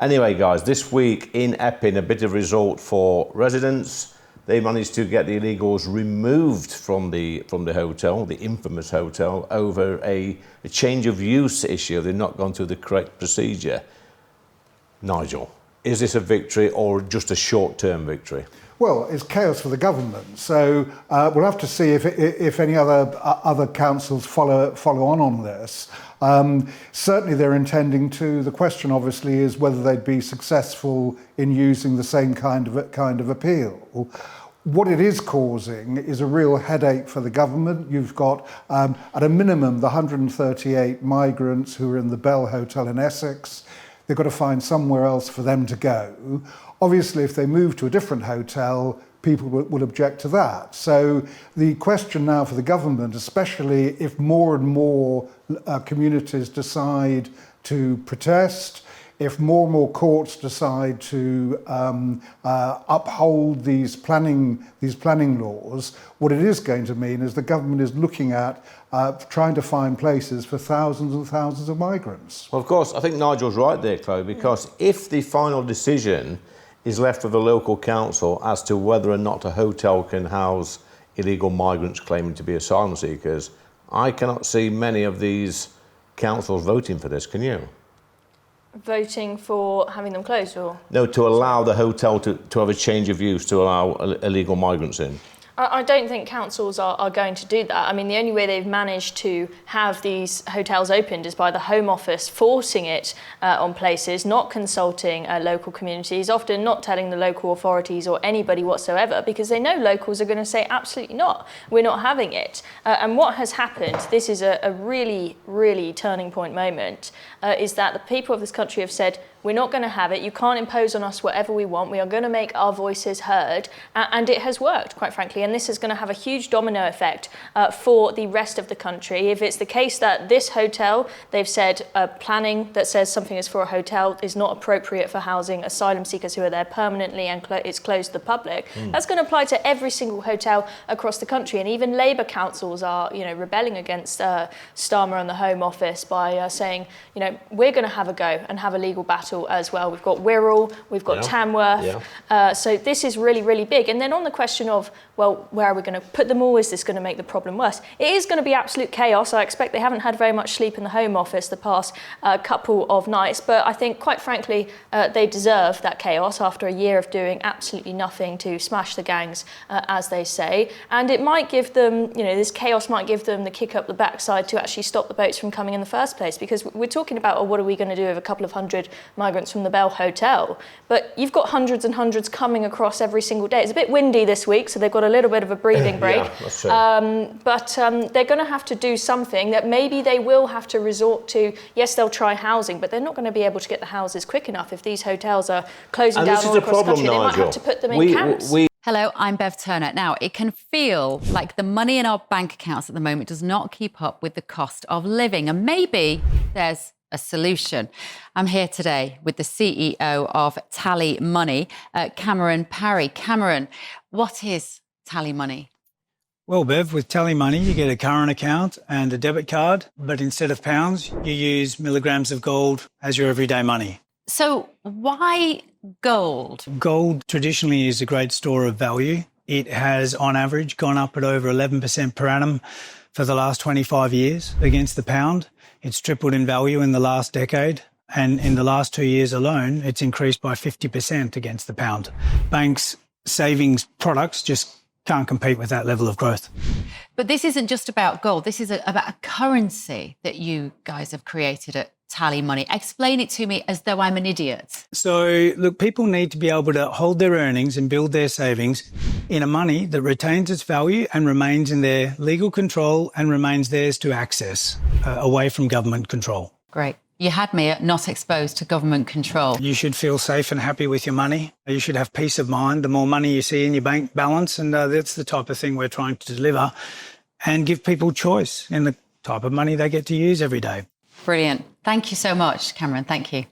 Anyway, guys, this week in Epping, a bit of result for residents. They managed to get the illegals removed from the hotel, the infamous hotel, over a change of use issue. They've not gone through the correct procedure. Nigel, is this a victory or just a short-term victory? Well, it's chaos for the government, so we'll have to see if any other councils follow on this. Certainly they're intending to. The question obviously is whether they'd be successful in using the same kind of appeal. What it is causing is a real headache for the government. You've got, at a minimum, the 138 migrants who are in the Bell Hotel in Essex. They've got to find somewhere else for them to go. Obviously, if they move to a different hotel, people will object to that. So the question now for the government, especially if more and more communities decide to protest, if more and more courts decide to uphold these planning laws, what it is going to mean is the government is looking at trying to find places for thousands and thousands of migrants. Well, of course, I think Nigel's right there, Chloe, because if the final decision is left with the local council as to whether or not a hotel can house illegal migrants claiming to be asylum seekers, I cannot see many of these councils voting for this, can you? Voting for having them closed, or? No, to allow the hotel to have a change of use to allow illegal migrants in. I don't think councils are going to do that. I mean, the only way they've managed to have these hotels opened is by the Home Office forcing it on places, not consulting local communities, often not telling the local authorities or anybody whatsoever, because they know locals are going to say, absolutely not, we're not having it. And what has happened, this is a really, really turning point moment, is that the people of this country have said, we're not going to have it. You can't impose on us whatever we want. We are going to make our voices heard. And it has worked, quite frankly. And this is going to have a huge domino effect for the rest of the country. If it's the case that this hotel, they've said planning that says something is for a hotel is not appropriate for housing asylum seekers who are there permanently and it's closed to the public, that's going to apply to every single hotel across the country. And even Labour councils are, rebelling against Starmer and the Home Office by saying, we're going to have a go and have a legal battle as well. We've got Wirral, we've got Tamworth. So this is really, really big. And then on the question of, well, where are we going to put them all? Is this going to make the problem worse? It is going to be absolute chaos. I expect they haven't had very much sleep in the Home Office the past couple of nights. But I think, quite frankly, they deserve that chaos after a year of doing absolutely nothing to smash the gangs, as they say. And it might give them, this chaos might give them the kick up the backside to actually stop the boats from coming in the first place. Because we're talking about, what are we going to do with a couple of hundred migrants from the Bell Hotel? But you've got hundreds and hundreds coming across every single day. It's a bit windy this week, so they've got a little bit of a breathing break. Yeah, that's true. But they're going to have to do something that maybe they will have to resort to. Yes, they'll try housing, but they're not going to be able to get the houses quick enough if these hotels are closing down all across the country. They might have to put them in camps. Hello, I'm Bev Turner. Now, it can feel like the money in our bank accounts at the moment does not keep up with the cost of living, and maybe there's a solution. I'm here today with the CEO of TallyMoney, Cameron Parry. Cameron, what is TallyMoney? Well, Bev, with TallyMoney, you get a current account and a debit card, but instead of pounds, you use milligrams of gold as your everyday money. So why gold? Gold traditionally is a great store of value. It has, on average, gone up at over 11% per annum for the last 25 years against the pound. It's tripled in value in the last decade. And in the last 2 years alone, it's increased by 50% against the pound. Banks' savings products just can't compete with that level of growth. But this isn't just about gold. This is about a currency that you guys have created at TallyMoney. Explain it to me as though I'm an idiot. So, look, people need to be able to hold their earnings and build their savings in a money that retains its value and remains in their legal control and remains theirs to access, away from government control. Great. You had me at not exposed to government control. You should feel safe and happy with your money. You should have peace of mind the more money you see in your bank balance, and that's the type of thing we're trying to deliver and give people choice in the type of money they get to use every day. Brilliant. Thank you so much, Cameron. Thank you.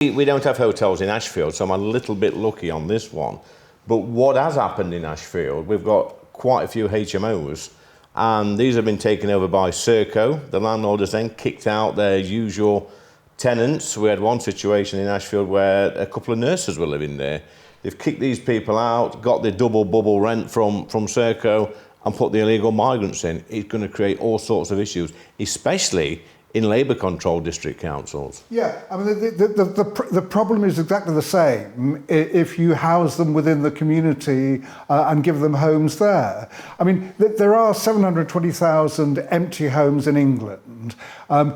We don't have hotels in Ashfield, so I'm a little bit lucky on this one. But what has happened in Ashfield, we've got quite a few HMOs, and these have been taken over by Serco. The landlord has then kicked out their usual tenants. We had one situation in Ashfield where a couple of nurses were living there. They've kicked these people out, got the double bubble rent from Serco, and put the illegal migrants in. It's going to create all sorts of issues, especially in Labour-controlled district councils. Yeah, I mean, the problem is exactly the same if you house them within the community and give them homes there. I mean, there are 720,000 empty homes in England,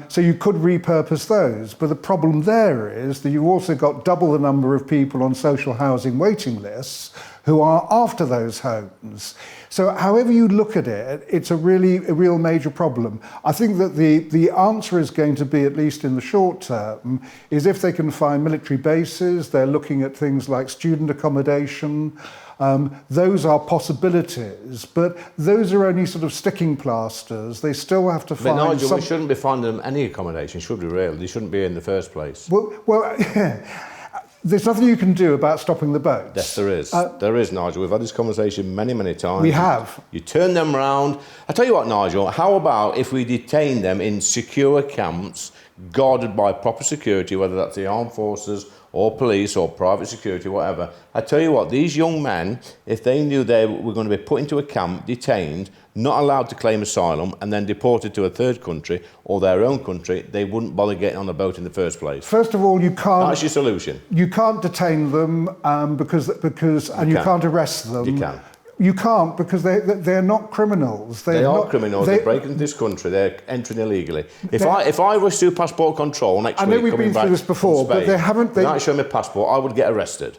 so you could repurpose those. But the problem there is that you've also got double the number of people on social housing waiting lists who are after those homes. So however you look at it, it's a real major problem. I think that the answer is going to be, at least in the short term, is if they can find military bases, they're looking at things like student accommodation. Those are possibilities, but those are only sort of sticking plasters. They still have to find. But Nigel, we shouldn't be finding them any accommodation, should we really? They shouldn't be in the first place. Well there's nothing you can do about stopping the boats. Yes, there is. There is, Nigel. We've had this conversation many, many times. We have. You turn them round. I tell you what, Nigel, how about if we detain them in secure camps, guarded by proper security, whether that's the armed forces or police or private security, whatever. I tell you what, these young men, if they knew they were going to be put into a camp, detained, not allowed to claim asylum, and then deported to a third country or their own country, they wouldn't bother getting on a boat in the first place. First of all, you can't. That's your solution. You can't detain them because you can't arrest them. You can. You can't because they're not criminals. They are criminals. They're breaking into this country. They're entering illegally. If I was to do passport control next week, I know we've been through this before, but they haven't. They not show me a passport, I would get arrested.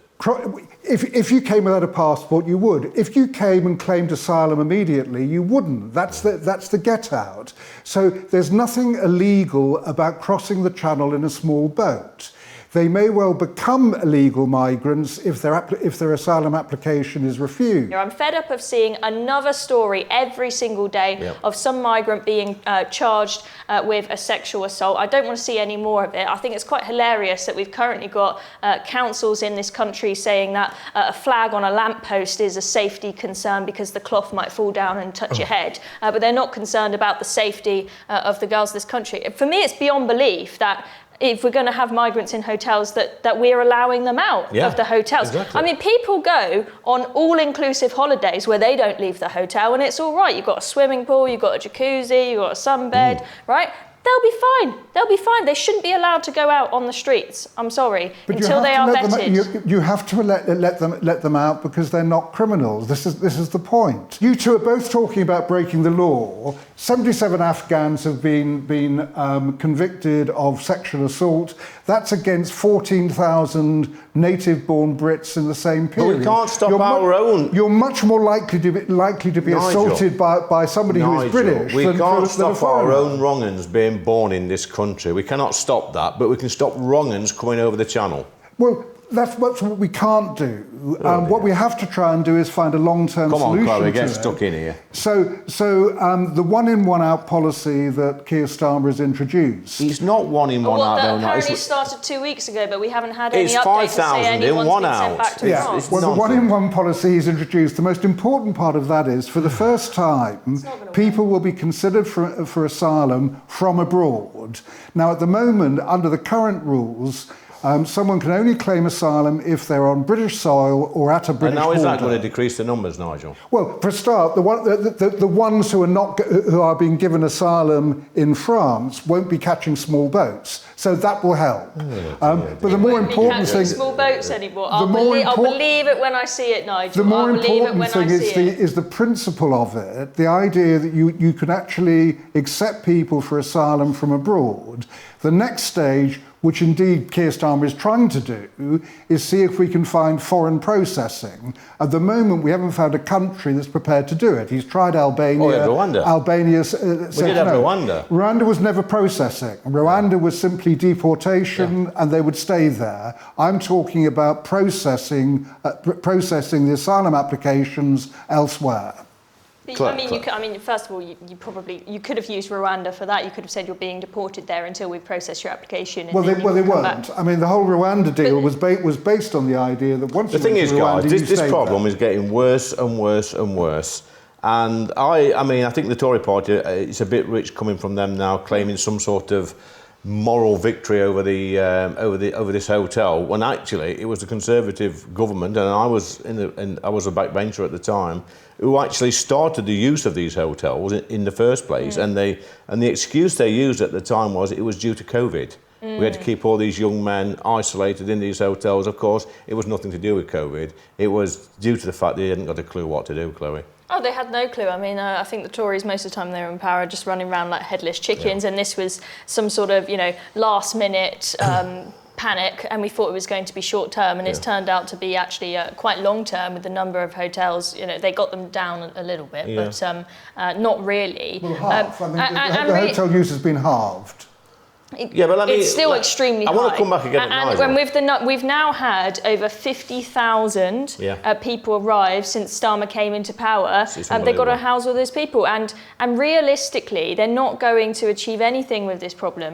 If you came without a passport, you would. If you came and claimed asylum immediately, you wouldn't. That's the get out. So there's nothing illegal about crossing the channel in a small boat. They may well become illegal migrants if their asylum application is refused. I'm fed up of seeing another story every single day of some migrant being charged with a sexual assault. I don't want to see any more of it. I think it's quite hilarious that we've currently got councils in this country saying that a flag on a lamppost is a safety concern because the cloth might fall down and touch your head, but they're not concerned about the safety of the girls of this country. For me, it's beyond belief that if we're going to have migrants in hotels, that we're allowing them out of the hotels. Exactly. I mean, people go on all-inclusive holidays where they don't leave the hotel and it's all right. You've got a swimming pool, you've got a jacuzzi, you've got a sunbed, right? They'll be fine. They'll be fine. They shouldn't be allowed to go out on the streets. I'm sorry, until they are vetted. You have to let them out because they're not criminals. This is the point. You two are both talking about breaking the law. 77 Afghans have been convicted of sexual assault. That's against 14,000 native-born Brits in the same period. But we can't stop our own. You're much more likely to be assaulted by somebody who is British. We can't stop our own own wrong-uns being born in this country. We cannot stop that, but we can stop wrong-uns coming over the channel. Well, that's what we can't do. What we have to try and do is find a long-term solution. Come on, Chloe, get to stuck in here. So the one-in, one-out policy that Keir Starmer has introduced. It's not one-in, one-out, though. That apparently started 2 weeks ago, but we haven't had any updates to say 5,000 in, one out. Back to France. Well, the one-in-one policy he's introduced, the most important part of that is, for the first time, people will be considered for asylum from abroad. Now, at the moment, under the current rules, someone can only claim asylum if they're on British soil or at a British border. And now is that going to decrease the numbers, Nigel? Well, for a start, the ones who are being given asylum in France won't be catching small boats, so that will help. But the more important thing, small boats anymore. I'll believe it when I see it, Nigel. The more important thing is the principle of it, the idea that you can actually accept people for asylum from abroad. The next stage, which indeed Keir Starmer is trying to do, is see if we can find foreign processing. At the moment, we haven't found a country that's prepared to do it. He's tried Albania. Oh, yeah, Rwanda. Albania we did have Rwanda. Rwanda was never processing. Rwanda was simply deportation, and they would stay there. I'm talking about processing the asylum applications elsewhere. First of all, you could have used Rwanda for that. You could have said you're being deported there until we process your application. Well, they weren't. I mean, the whole Rwanda deal was based on the idea that once the thing is, guys, this problem is getting worse and worse and worse. And I mean, I think the Tory party, it's a bit rich coming from them now, claiming some sort of moral victory over this hotel, when actually it was the Conservative government, and I was a backbencher at the time, who actually started the use of these hotels in the first place. And the excuse they used at the time was it was due to COVID. We had to keep all these young men isolated in these hotels. Of course, it was nothing to do with COVID. It was due to the fact they hadn't got a clue what to do, Chloe. Oh, they had no clue. I mean, I think the Tories, most of the time they were in power, just running around like headless chickens, and this was some sort of, last-minute panic, and we thought it was going to be short-term, and it's turned out to be actually quite long-term with the number of hotels. They got them down a little bit, but not really. Well, half. The hotel use has been halved. But it's still extremely high. I want to come back again. And we've now had over 50,000 people arrive since Starmer came into power. They've got to house all those people, and realistically, they're not going to achieve anything with this problem.